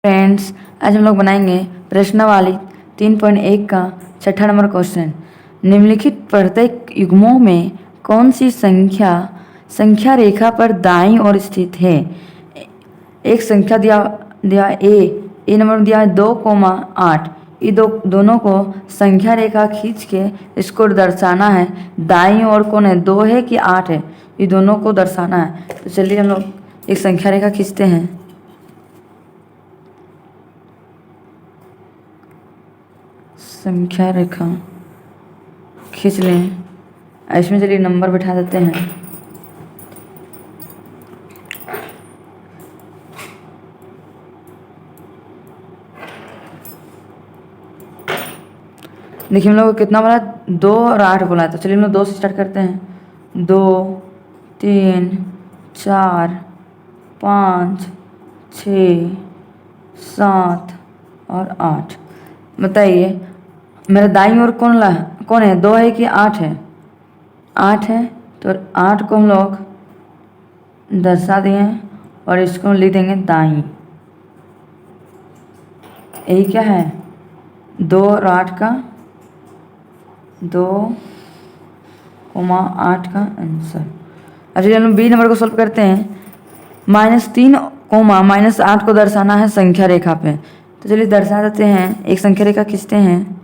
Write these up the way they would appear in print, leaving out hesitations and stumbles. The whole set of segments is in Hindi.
फ्रेंड्स, आज हम लोग बनाएंगे प्रश्नावली 3.1 का छठा नंबर क्वेश्चन। निम्नलिखित प्रत्येक युग्मों में कौन सी संख्या संख्या रेखा पर दाईं ओर स्थित है। एक संख्या दिया ए नंबर दिया है 2,8। ये दोनों को संख्या रेखा खींच के इसको दर्शाना है। दाईं ओर कौन है, 2 है कि 8 है, ये दोनों को दर्शाना है। तो चलिए हम लोग एक संख्या रेखा खींचते हैं। संख्या रेखा खींच लें। इसमें चलिए नंबर बैठा देते हैं। देखिए हम लोग को कितना बोला, 2 और 8 बोला है। तो चलिए हम लोग 2 से स्टार्ट करते हैं। 2, 3, 4, 5, 6, 7 और 8। बताइए मेरा दाईं ओर कौन है, 2 है कि 8 है? 8 है। तो 8 को हम लोग दर्शा दिए और इसको लिख देंगे दाईं। यही क्या है, 2 और 8 का 2,8 का आंसर। अब चलिए हम बी नंबर को सॉल्व करते हैं। -3, -8 को दर्शाना है संख्या रेखा पे। तो चलिए दर्शा देते हैं। एक संख्या रेखा खींचते हैं।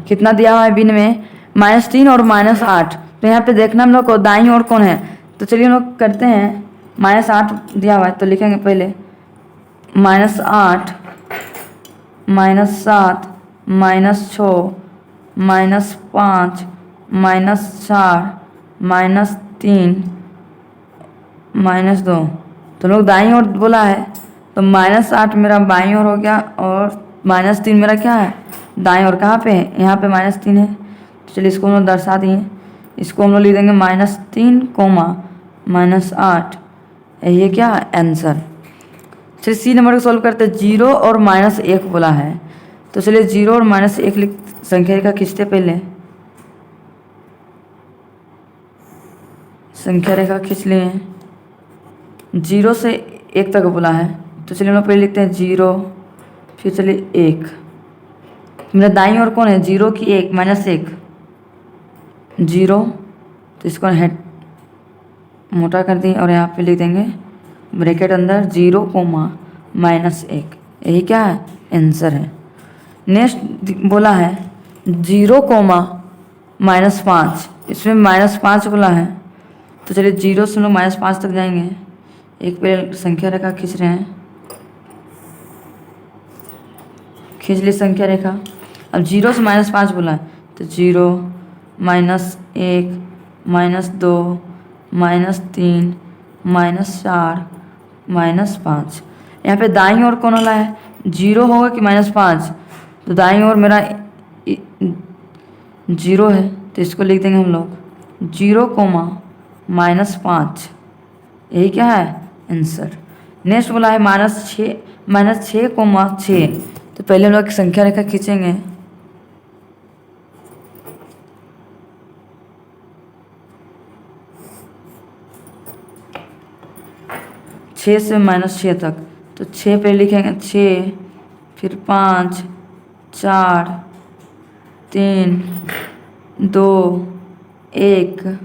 कितना दिया हुआ है बिन में, -3 और -8। तो यहाँ पे देखना हम लोग को दाईं ओर कौन है। तो चलिए हम लोग करते हैं। -8 दिया हुआ है तो लिखेंगे पहले -8, -7, -6, -5, -4, -3, -2। तो लोग दाईं ओर बोला है तो -8 मेरा बाईं ओर हो गया और -3 मेरा क्या है, दाईं ओर। कहाँ पे है, यहाँ पे -3 है। तो चलिए इसको हम लोग दर्शा दिए। इसको हम लोग लिख देंगे -3, -8। ये क्या आंसर। चलिए सी नंबर को सॉल्व करते हैं। 0 और -1 बोला है। तो चलिए 0 और -1 संख्या रेखा खींचते पहले। संख्या रेखा खींच लिए। 0 से 1 तक बोला है तो चलिए हम लोग पहले लिखते हैं 0, फिर चलिए 1। मेरा दाईं ओर कौन है, 0 की 1, -1, 0। तो इसको मोटा कर दिए और यहाँ पे लिख देंगे ब्रैकेट अंदर 0, -1। यही क्या है, आंसर है। नेक्स्ट बोला है 0, -5। इसमें -5 बोला है। तो चलिए 0 से हम लोग -5 तक जाएंगे। एक पे संख्या रेखा खींच रहे हैं। खींच ली संख्या रेखा। अब 0 से -5 बोला है तो 0, -1, -2, -3, -4, -5। यहाँ पे दाईं ओर कौन वाला है, 0 होगा कि -5? तो दाईं ओर मेरा 0 है तो इसको लिख देंगे हम लोग 0, -5। यही क्या है, आंसर। नेक्स्ट बोला है -6, -6, तो पहले हम लोग संख्या रेखा खींचेंगे। छः से -6 तक। तो 6 पे लिखेंगे 6, फिर 5, 4, 3, 2, 1,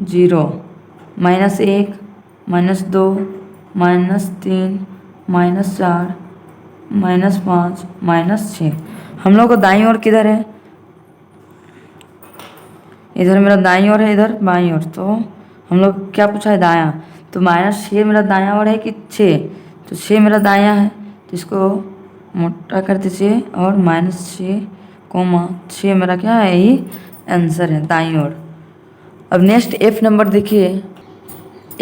0, -1, -2, -3, -4, -5, -6। हम लोग को दाईं ओर किधर है, इधर मेरा दाईं ओर है, इधर बाईं ओर। तो हम लोग क्या पूछा है, दायां। तो -6 मेरा दायां ओर है कि 6? तो 6 मेरा दायां है तो इसको मोटा कर दीजिए और -6, 6 मेरा क्या है, यही आंसर है, दाईं ओर। अब नेक्स्ट F नंबर देखिए।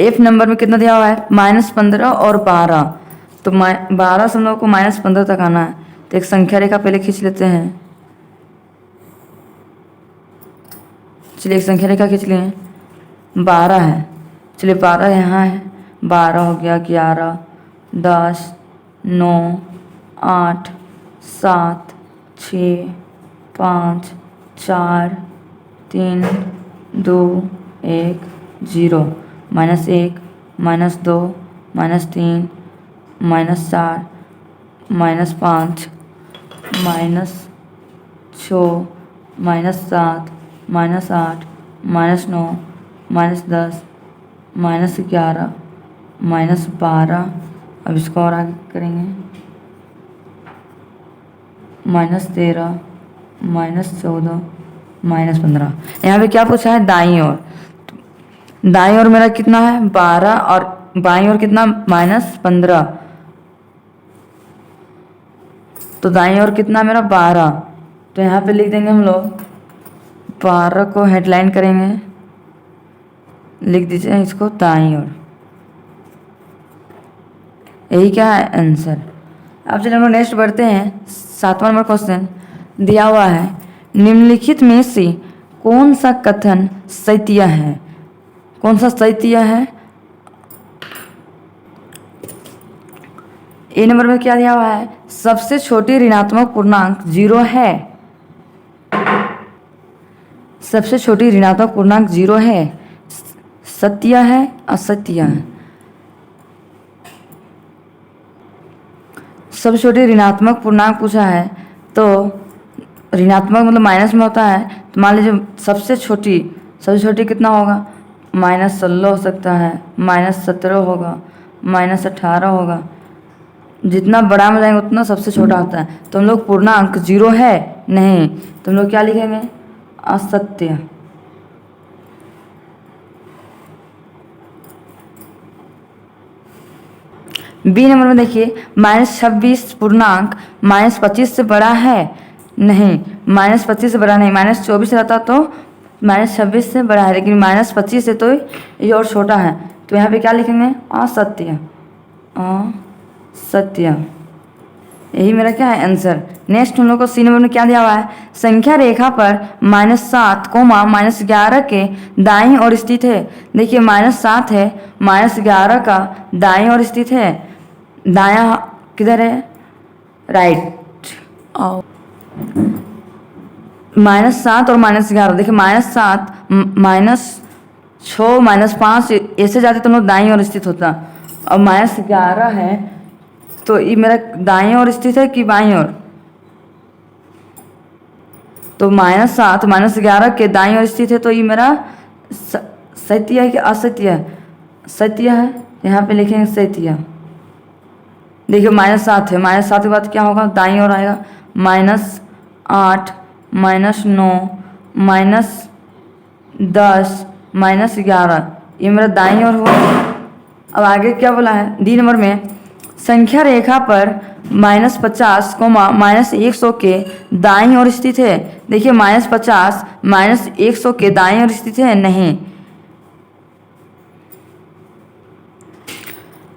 F नंबर में कितना दिया हुआ है, -15 और 12। तो 12 से हम लोग को -15 तक आना है। तो एक संख्या रेखा पहले खींच लेते हैं। चलिए एक संख्या रेखा खींच लिए। 12 है, चलिए 12 यहाँ है। 12 हो गया, 11, 10, 9, 8, 7, 6, 5, 4, 3, 2, 1, 0। -1, -2, -3, -4, -5, -6, -7, -8, -9, -10, -11, -12। अब इसको और आगे करेंगे, -13, -14, -15। यहाँ पे क्या पूछा है? दाईं ओर। दाईं ओर मेरा कितना है? 12, और बाईं ओर कितना? -15। तो दाईं ओर कितना मेरा? 12। तो यहाँ पे लिख देंगे हम लोग, 12 को हेडलाइन करेंगे, लिख दीजिए इसको दाईं ओर। यही क्या है? आंसर। अब चलिए हम लोग नेक्स्ट बढ़ते हैं। 7वां नंबर क्वेश्चन दिया हुआ है, निम्नलिखित में से कौन सा कथन सत्य है? कौन सा सत्य है? ए नंबर में क्या दिया हुआ है? सबसे छोटी ऋणात्मक पूर्णांक 0 है। सबसे छोटी ऋणात्मक पूर्णांक 0 है। सत्य है, असत्य है? सबसे छोटी ऋणात्मक पूर्णांक पूछा है, तो ऋणात्मक मतलब माइनस में होता है। तो मान लीजिए सबसे छोटी कितना होगा? -16 हो सकता है, -17 होगा, -18 होगा। जितना बड़ा में जाएंगे उतना सबसे छोटा होता है। तो हम लोग पूर्णांक 0 है नहीं, तो हम लोग क्या लिखेंगे? असत्य। बी नंबर में देखिए, -26 पूर्णांक -25 से बड़ा है नहीं। -25 से बड़ा नहीं, -24 रहता तो -26 से बड़ा है, लेकिन -25 से तो ये और छोटा है। तो यहाँ पे क्या लिखेंगे? असत्य। असत्य, यही मेरा क्या है? आंसर। नेक्स्ट हम लोग को सी नंबर में क्या दिया हुआ है? संख्या रेखा पर -7, -11 के दाईं ओर स्थित है। देखिए -7 है, -11 का दाईं ओर स्थित है। दायां किधर है? राइट। -7 और -11, देखिए -7, -6, -5 ऐसे जाते तो हम लोग दाईं ओर स्थित होता, और -11 है तो ये मेरा दाईं ओर स्थित है कि बाईं ओर? तो -7 -11 के दाईं ओर स्थित है, तो ये मेरा सत्य है कि असत्य है? सत्य है। यहाँ पे लिखेंगे सत्य। देखिए -7 है, -7 के बाद क्या होगा? दाईं ओर आएगा, -8, -9, -10, -11, ये मेरा दाईं ओर होगा। अब आगे क्या बोला है? डी नंबर में, संख्या रेखा पर -50, -100 के दाईं ओर स्थित है। देखिए -50 -100 के दाईं ओर स्थित है नहीं।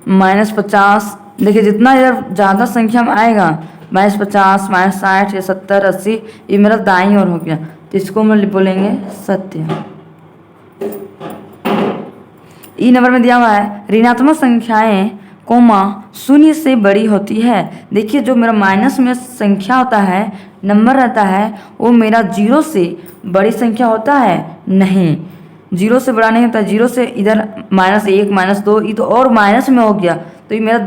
-50, देखिए जितना इधर ज़्यादा संख्या में आएगा, -50, -60 या 70, 80, ये मेरा दाईं ओर हो गया, तो इसको हम बोलेंगे सत्य। ई नंबर में दिया हुआ है, ऋणात्मक संख्याएं शून्य से बड़ी होती है। देखिए जो मेरा माइनस में संख्या होता है, नंबर रहता है, वो मेरा 0 से बड़ी संख्या होता है नहीं। 0 से बड़ा नहीं होता। 0 से इधर -1, -2, ये तो और माइनस में हो गया, तो ये मेरा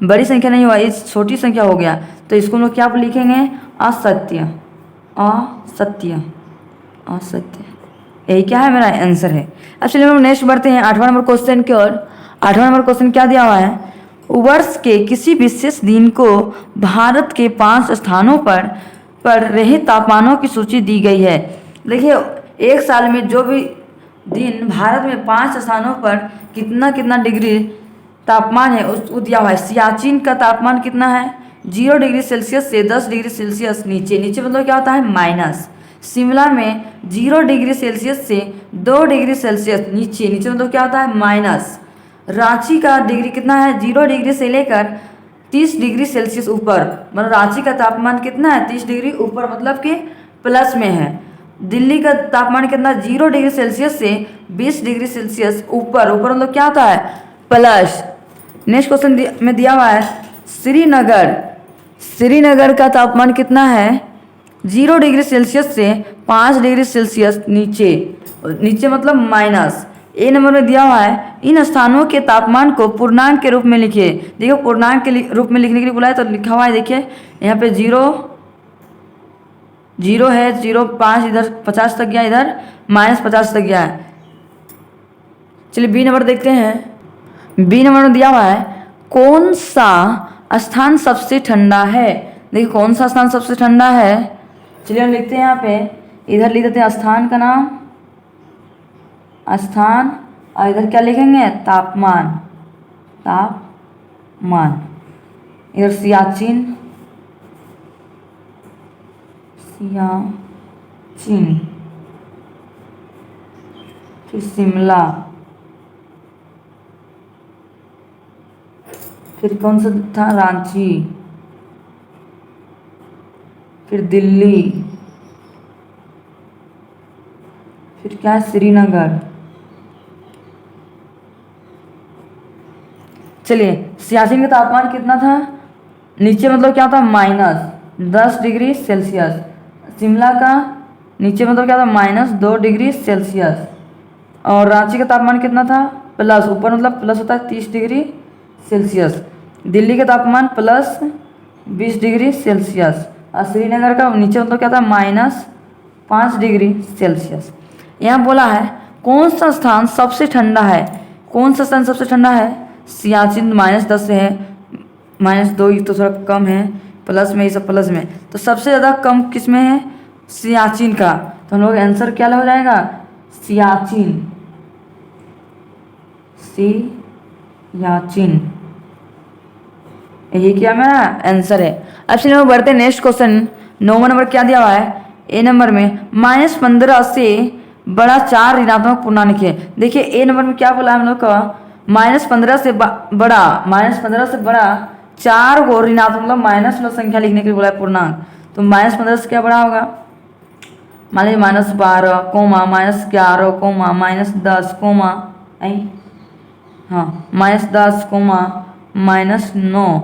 बड़ी संख्या नहीं हुआ, ये छोटी संख्या हो गया। तो इसको हम लोग क्या लिखेंगे? असत्य। असत्य, असत्य, यही क्या है? मेरा आंसर है। अब चलिए हम नेक्स्ट बढ़ते हैं 8वां नंबर क्वेश्चन की ओर। 8वां नंबर क्वेश्चन क्या दिया हुआ है? वर्ष के किसी विशेष दिन को भारत के 5 स्थानों पर रहे तापमानों की सूची दी गई है। देखिए एक साल में जो भी दिन भारत में 5 स्थानों पर कितना कितना डिग्री तापमान है उसको दिया हुआ है। सियाचिन का तापमान कितना है? 0 डिग्री सेल्सियस से 10 डिग्री सेल्सियस नीचे। नीचे मतलब क्या होता है? माइनस। शिमला में 0 डिग्री सेल्सियस से 2 डिग्री सेल्सियस नीचे। नीचे मतलब क्या होता है? माइनस। रांची का डिग्री कितना है? 0 डिग्री से लेकर 30 डिग्री सेल्सियस ऊपर। मतलब रांची का तापमान कितना है? 30 डिग्री ऊपर, मतलब कि प्लस में है। दिल्ली का तापमान कितना? 0 डिग्री सेल्सियस से 20 डिग्री सेल्सियस ऊपर। ऊपर मतलब क्या होता है? प्लस। नेक्स्ट क्वेश्चन में दिया हुआ है, श्रीनगर का तापमान कितना है? 0 डिग्री सेल्सियस से 5 डिग्री सेल्सियस नीचे। नीचे मतलब माइनस। ए नंबर में दिया हुआ है, इन स्थानों के तापमान को पूर्णांक के रूप में लिखिए। देखो पूर्णांक के रूप में लिखने के लिए बोला है तो लिखा हुआ है, देखिए यहाँ पे 0 है, 0.5 इधर 50 तक गया, इधर -50 तक गया है। चलिए बी नंबर देखते हैं। बी नंबर में दिया हुआ है कौन सा स्थान सबसे ठंडा है। देखिए कौन सा स्थान सबसे ठंडा है, चलिए हम लिखते हैं यहाँ पे, इधर लिख देते हैं स्थान का नाम, स्थान, और इधर क्या लिखेंगे, तापमान, तापमान। इधर सियाचिन, सियाचिन, फिर शिमला, फिर कौन सा था, रांची, फिर दिल्ली, फिर क्या है, श्रीनगर। चलिए सियाचिन का तापमान कितना था, नीचे मतलब क्या था, -10 डिग्री सेल्सियस। शिमला का नीचे मतलब क्या था, -2 डिग्री सेल्सियस। और रांची का तापमान कितना था, प्लस, ऊपर मतलब प्लस होता है 30 डिग्री सेल्सियस। दिल्ली का तापमान +20 डिग्री सेल्सियस। और श्रीनगर का नीचे मतलब क्या था, -5 डिग्री सेल्सियस। यहाँ बोला है कौन सा स्थान सबसे ठंडा है। कौन सा स्थान सबसे ठंडा है, सियाचिन -10 से है, -2 तो थोड़ा कम है, प्लस में, ये सब प्लस में, तो सबसे ज़्यादा कम किस में है, सियाचिन का। तो हम लोग आंसर क्या हो जाएगा, सियाचिन, सियाचिन, यही क्या मेरा आंसर है। अब चलिए हम बढ़ते हैं नेक्स्ट क्वेश्चन। 9वां नंबर क्या दिया हुआ है, ए नंबर में -15 से बड़ा 4 ऋणात्मक पूर्णांक है। देखिए ए नंबर में क्या बोला हम लोग का, -15 से बड़ा, -15 से बड़ा 4 को ऋणात्मक मतलब माइनस वाला संख्या लिखने के लिए बोला है पूर्णांक। तो -15 से क्या बड़ा होगा, मान लीजिए -12, -11, -10, हाँ -10, -9,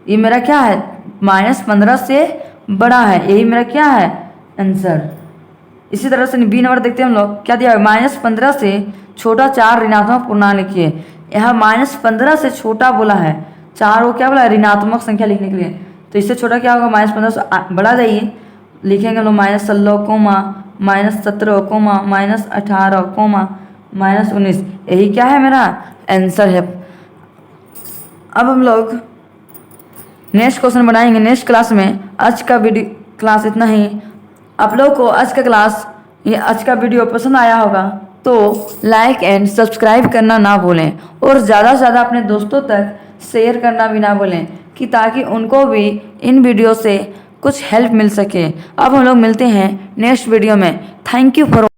ये मेरा क्या है, -15 से बड़ा है, यही मेरा क्या है आंसर। इसी तरह से बी नंबर देखते हैं हम लोग, क्या दिया है, -15 से छोटा 4 ऋणात्मक पूर्णांक लिखिए। यहाँ -15 से छोटा बोला है, 4 को क्या बोला है, ऋणात्मक संख्या लिखने के लिए। तो इससे छोटा क्या होगा, -15 से बढ़ा जाइए, लिखेंगे हम लोग -16, -17, -18, -19, यही क्या है मेरा आंसर है। अब हम लोग नेक्स्ट क्वेश्चन बनाएंगे नेक्स्ट क्लास में। आज का वीडियो क्लास इतना ही। आप लोग को आज का वीडियो पसंद आया होगा तो लाइक एंड सब्सक्राइब करना ना भूलें, और ज़्यादा से ज़्यादा अपने दोस्तों तक शेयर करना भी ना भूलें, कि ताकि उनको भी इन वीडियो से कुछ हेल्प मिल सके। अब हम लोग मिलते हैं नेक्स्ट वीडियो में। Thank you for